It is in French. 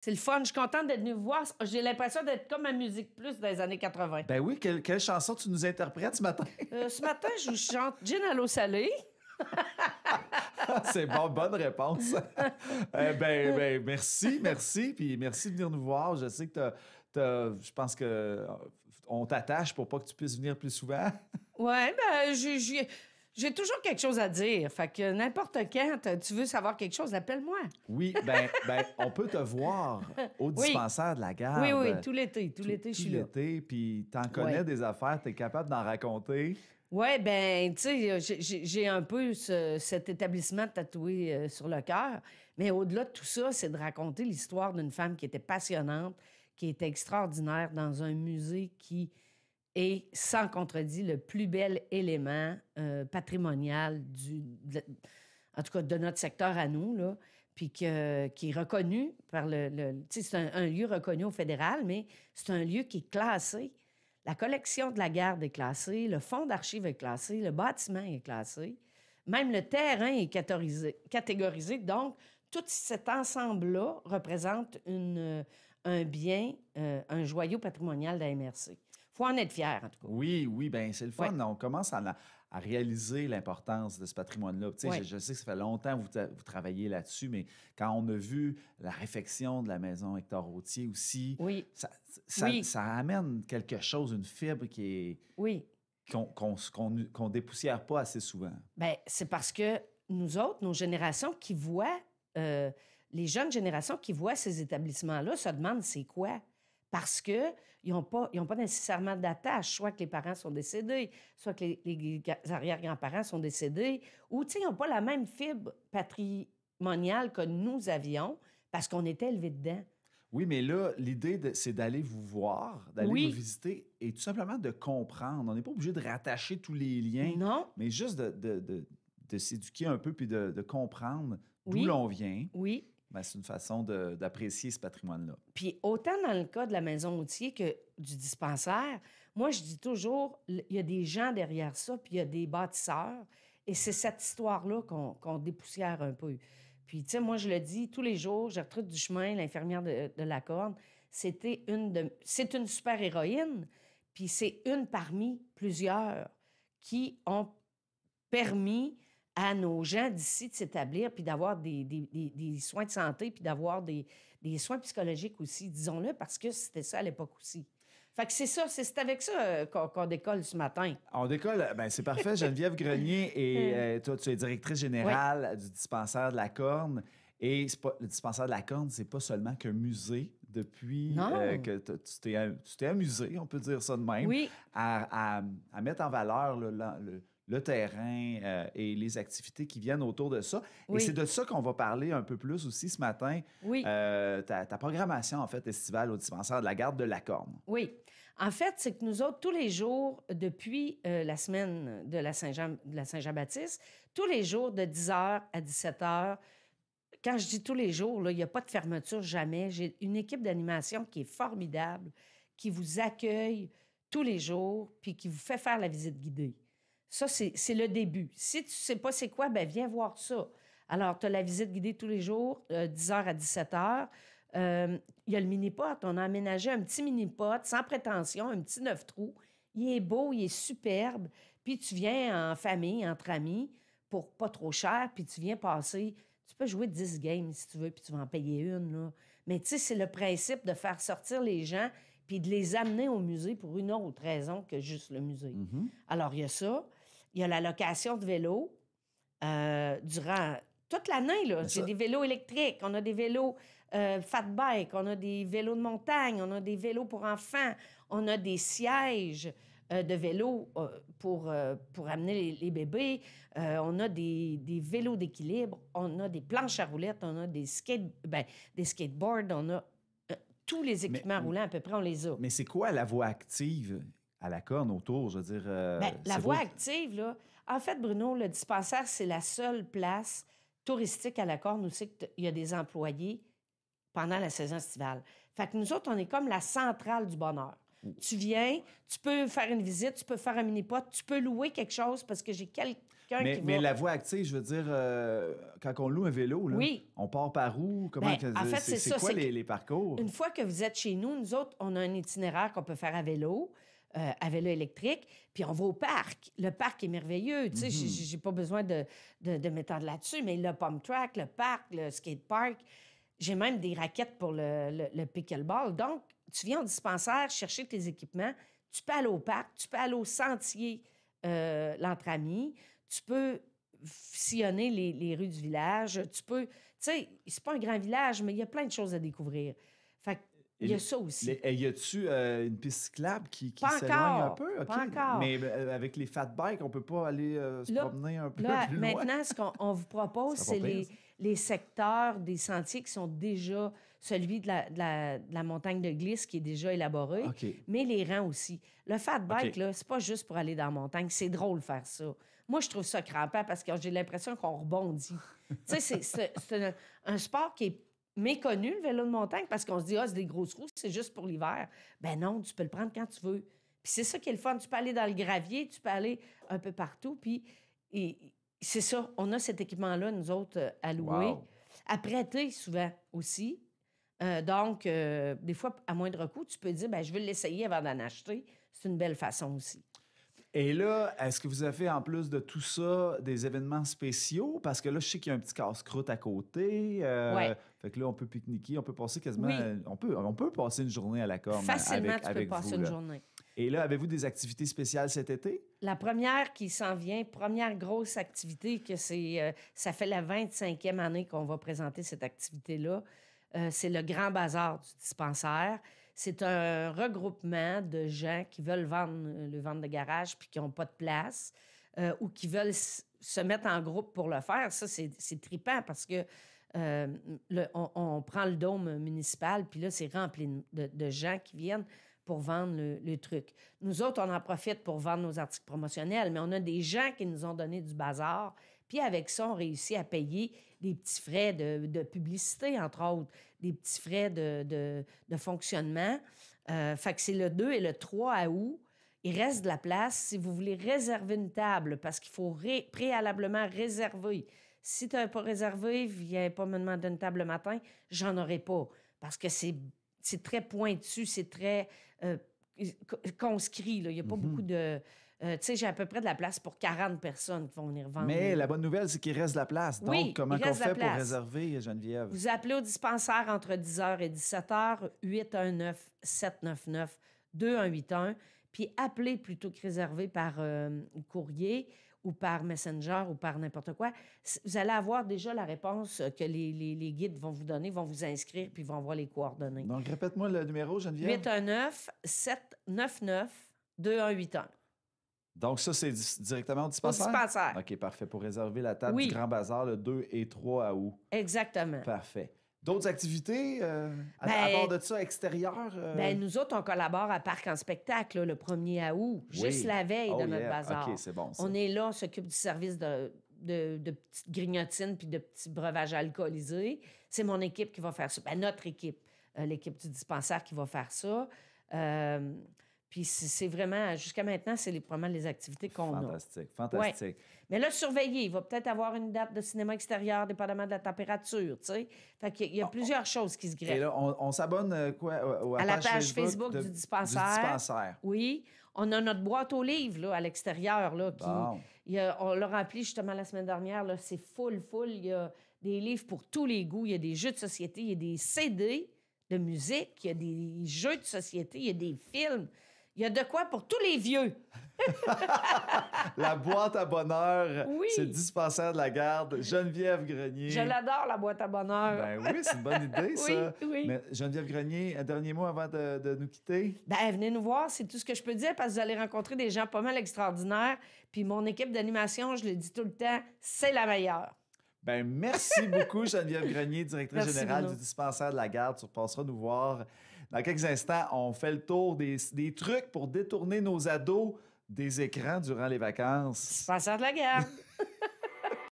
C'est le fun. Je suis contente d'être venue vous voir. J'ai l'impression d'être comme à Musique Plus dans les années 80. Ben oui, quelle chanson tu nous interprètes ce matin? Ce matin, je vous chante Gin à l'eau salée. C'est bon, bonne réponse. Merci. Puis merci de venir nous voir. Je sais que je pense que on t'attache pour pas que tu puisses venir plus souvent. Ouais, ben, j'ai toujours quelque chose à dire. Fait que n'importe quand tu veux savoir quelque chose, appelle-moi. Oui, on peut te voir au dispensaire de la Garde. Oui, tout l'été. Tout l'été, je suis là. Tout l'été, puis t'en connais des affaires, t'es capable d'en raconter. Oui, ben, tu sais, j'ai un peu cet établissement tatoué sur le cœur. Mais au-delà de tout ça, c'est de raconter l'histoire d'une femme qui était passionnante, qui était extraordinaire dans un musée qui est, sans contredit, le plus bel élément patrimonial en tout cas, de notre secteur à nous, là, puis qui est reconnu par tu sais, c'est un lieu reconnu au fédéral, mais c'est un lieu qui est classé. La collection de la Garde est classée, le fonds d'archives est classé, le bâtiment est classé, même le terrain est catégorisé. Donc, tout cet ensemble-là représente un bien, un joyau patrimonial de la MRC. Il faut en être fier, en tout cas. Oui, bien, c'est le fun. Ouais. On commence à réaliser l'importance de ce patrimoine-là. Tu sais, je sais que ça fait longtemps que vous travaillez là-dessus, mais quand on a vu la réfection de la maison Hector Routier aussi, ça amène quelque chose, une fibre qui est... Oui. qu'on dépoussière pas assez souvent. Bien, c'est parce que nous autres, nos générations qui voient... les jeunes générations qui voient ces établissements-là se demandent c'est quoi. Parce qu'ils n'ont pas nécessairement d'attache, soit que les parents sont décédés, soit que les arrière-grands-parents sont décédés, ou ils n'ont pas la même fibre patrimoniale que nous avions parce qu'on était élevés dedans. Oui, mais là, l'idée, c'est d'aller vous voir, d'aller vous visiter et tout simplement de comprendre. On n'est pas obligé de rattacher tous les liens. Non. Mais juste de s'éduquer un peu puis de comprendre d'où l'on vient. Oui. Ben, c'est une façon d'apprécier ce patrimoine-là. Puis autant dans le cas de la maison Routier que du dispensaire, moi, je dis toujours, il y a des gens derrière ça, puis il y a des bâtisseurs, et c'est cette histoire-là qu'on dépoussière un peu. Puis, tu sais, moi, je le dis tous les jours, Gertrude Duchemin, l'infirmière de la Corne, c'est une super-héroïne, puis c'est une parmi plusieurs qui ont permis à nos gens d'ici de s'établir, puis d'avoir des soins de santé, puis d'avoir des soins psychologiques aussi, disons-le, parce que c'était ça à l'époque aussi. Fait que c'est avec ça qu'on décolle ce matin. On décolle, bien, c'est parfait. Geneviève Grenier, et toi, tu es directrice générale du dispensaire de la Corne. Et le dispensaire de la Corne, c'est pas seulement qu'un musée depuis que tu t'es amusé, on peut dire ça de même, à mettre en valeur le terrain et les activités qui viennent autour de ça. Et c'est de ça qu'on va parler un peu plus aussi ce matin. Oui. Ta programmation, en fait, estivale au dispensaire de la Garde de la Corne. Oui. En fait, c'est que nous autres, tous les jours, depuis la semaine de la Saint-Jean-Baptiste, tous les jours de 10h à 17h, quand je dis tous les jours, il n'y a pas de fermeture jamais. J'ai une équipe d'animation qui est formidable, qui vous accueille tous les jours, puis qui vous fait faire la visite guidée. Ça, c'est le début. Si tu ne sais pas c'est quoi, bien, viens voir ça. Alors, tu as la visite guidée tous les jours, 10h à 17h. Il y a le mini-pot. On a aménagé un petit mini-pot, sans prétention, un petit 9 trous. Il est beau, il est superbe. Puis tu viens en famille, entre amis, pour pas trop cher, puis tu viens passer... Tu peux jouer 10 games si tu veux, puis tu vas en payer une, là. Mais tu sais, c'est le principe de faire sortir les gens puis de les amener au musée pour une autre raison que juste le musée. Mm-hmm. Alors, il y a ça. Il y a la location de vélos durant toute l'année. Là. J'ai des vélos électriques, on a des vélos fat bike, on a des vélos de montagne, on a des vélos pour enfants, on a des sièges de vélos pour amener les bébés, on a des vélos d'équilibre, on a des planches à roulettes, on a des skateboards, on a tous les équipements roulants, à peu près, on les a. Mais c'est quoi la voie active à la Corne autour, je veux dire? La voie active, là... En fait, Bruno, le dispensaire, c'est la seule place touristique à la Corne où c'est qu'il y a des employés pendant la saison estivale. Fait que nous autres, on est comme la centrale du bonheur. Tu viens, tu peux faire une visite, tu peux faire un mini-pot, tu peux louer quelque chose parce que j'ai quelqu'un qui va... Mais la voie active, je veux dire, quand on loue un vélo, là, on part par où? Comment en fait, c'est quoi les parcours? Une fois que vous êtes chez nous, nous autres, on a un itinéraire qu'on peut faire à vélo électrique, puis on va au parc. Le parc est merveilleux, tu sais, j'ai pas besoin de m'étendre là-dessus, mais le pump track, le parc, le skate park, j'ai même des raquettes pour le pickleball. Donc, tu viens au dispensaire chercher tes équipements, tu peux aller au parc, tu peux aller au sentier l'entre-amis, tu peux sillonner les rues du village, tu peux... Tu sais, c'est pas un grand village, mais il y a plein de choses à découvrir. Fait que il y a ça aussi. Y a-tu une piste cyclable qui s'éloigne un peu? Okay. Pas encore. Mais avec les fat bikes, on peut pas aller se promener un peu plus loin? Maintenant, ce qu'on vous propose, c'est les secteurs des sentiers qui sont déjà... Celui de la montagne de glisse qui est déjà élaboré, mais les rangs aussi. Le fat bike, là, c'est pas juste pour aller dans la montagne. C'est drôle de faire ça. Moi, je trouve ça crampant parce que j'ai l'impression qu'on rebondit. Tu sais, c'est un sport qui est méconnu, le vélo de montagne, parce qu'on se dit, c'est des grosses roues, c'est juste pour l'hiver. Ben non, tu peux le prendre quand tu veux. Puis c'est ça qui est le fun. Tu peux aller dans le gravier, tu peux aller un peu partout. Puis c'est ça, on a cet équipement-là, nous autres, à louer. Wow. À prêter, souvent, aussi. Donc, des fois, à moindre coût, tu peux dire, je veux l'essayer avant d'en acheter. C'est une belle façon aussi. Et là, est-ce que vous avez fait, en plus de tout ça, des événements spéciaux? Parce que là, je sais qu'il y a un petit casse-croûte à côté. Fait que là, on peut pique-niquer, on peut passer quasiment... Oui. On peut passer une journée à la Corne Facilement, avec vous. tu peux passer une journée. Et là, avez-vous des activités spéciales cet été? La première qui s'en vient, première grosse activité, que ça fait la 25e année qu'on va présenter cette activité-là, c'est le Grand Bazar du dispensaire. C'est un regroupement de gens qui veulent vendre de garage puis qui n'ont pas de place ou qui veulent se mettre en groupe pour le faire. Ça, c'est trippant parce que on prend le dôme municipal puis là, c'est rempli de gens qui viennent pour vendre le truc. Nous autres, on en profite pour vendre nos articles promotionnels, mais on a des gens qui nous ont donné du bazar. Puis avec ça, on réussit à payer des petits frais de publicité, entre autres, des petits frais de fonctionnement. Fait que c'est le 2 et le 3 août. Il reste de la place. Si vous voulez réserver une table, parce qu'il faut préalablement réserver. Si tu n'as pas réservé, viens pas me demander une table le matin, j'en aurai pas. Parce que c'est très pointu, c'est très conscrit. Là. Il n'y a pas beaucoup de... tu sais, j'ai à peu près de la place pour 40 personnes qui vont venir vendre. Mais la bonne nouvelle, c'est qu'il reste de la place. Donc, oui, comment on fait pour réserver, Geneviève? Vous appelez au dispensaire entre 10h et 17h, 819-799-2181, puis appelez plutôt que réserver par courrier ou par Messenger ou par n'importe quoi. Vous allez avoir déjà la réponse que les guides vont vous donner, vont vous inscrire, puis vont avoir les coordonnées. Donc, répète-moi le numéro, Geneviève. 819-799-2181. Donc, ça, c'est directement au dispensaire? Au dispensaire. OK, parfait. Pour réserver la table du Grand Bazar le 2 et 3 août. Exactement. Parfait. D'autres activités, à part de ça, extérieures? Nous autres, on collabore à Parc en spectacle là, le 1er août, juste la veille de notre bazar. OK, c'est bon, ça. On est là, on s'occupe du service de petites grignotines puis de petits breuvages alcoolisés. C'est mon équipe qui va faire ça. Notre équipe, l'équipe du dispensaire qui va faire ça. Puis c'est vraiment, jusqu'à maintenant, c'est vraiment les activités qu'on a. Fantastique. Ouais. Mais là, surveillez. Il va peut-être avoir une date de cinéma extérieur, dépendamment de la température, tu sais. Fait qu'il y a plusieurs choses qui se greffent. Et là, on s'abonne à la page Facebook du dispensaire. Oui. On a notre boîte aux livres, là, à l'extérieur, là, on l'a rempli justement la semaine dernière, là. C'est full. Il y a des livres pour tous les goûts. Il y a des jeux de société, il y a des CD de musique, il y a des jeux de société, il y a des films. Il y a de quoi pour tous les vieux. La boîte à bonheur, c'est le dispensaire de la garde. Geneviève Grenier. Je l'adore, la boîte à bonheur. Ben oui, c'est une bonne idée, ça. Oui. Mais Geneviève Grenier, un dernier mot avant de nous quitter? Venez nous voir, c'est tout ce que je peux dire, parce que vous allez rencontrer des gens pas mal extraordinaires. Puis mon équipe d'animation, je le dis tout le temps, c'est la meilleure. Merci beaucoup, Geneviève Grenier, directrice générale du dispensaire de la garde. Tu repasseras nous voir. Dans quelques instants, on fait le tour des trucs pour détourner nos ados des écrans durant les vacances. Dispensaire de la garde.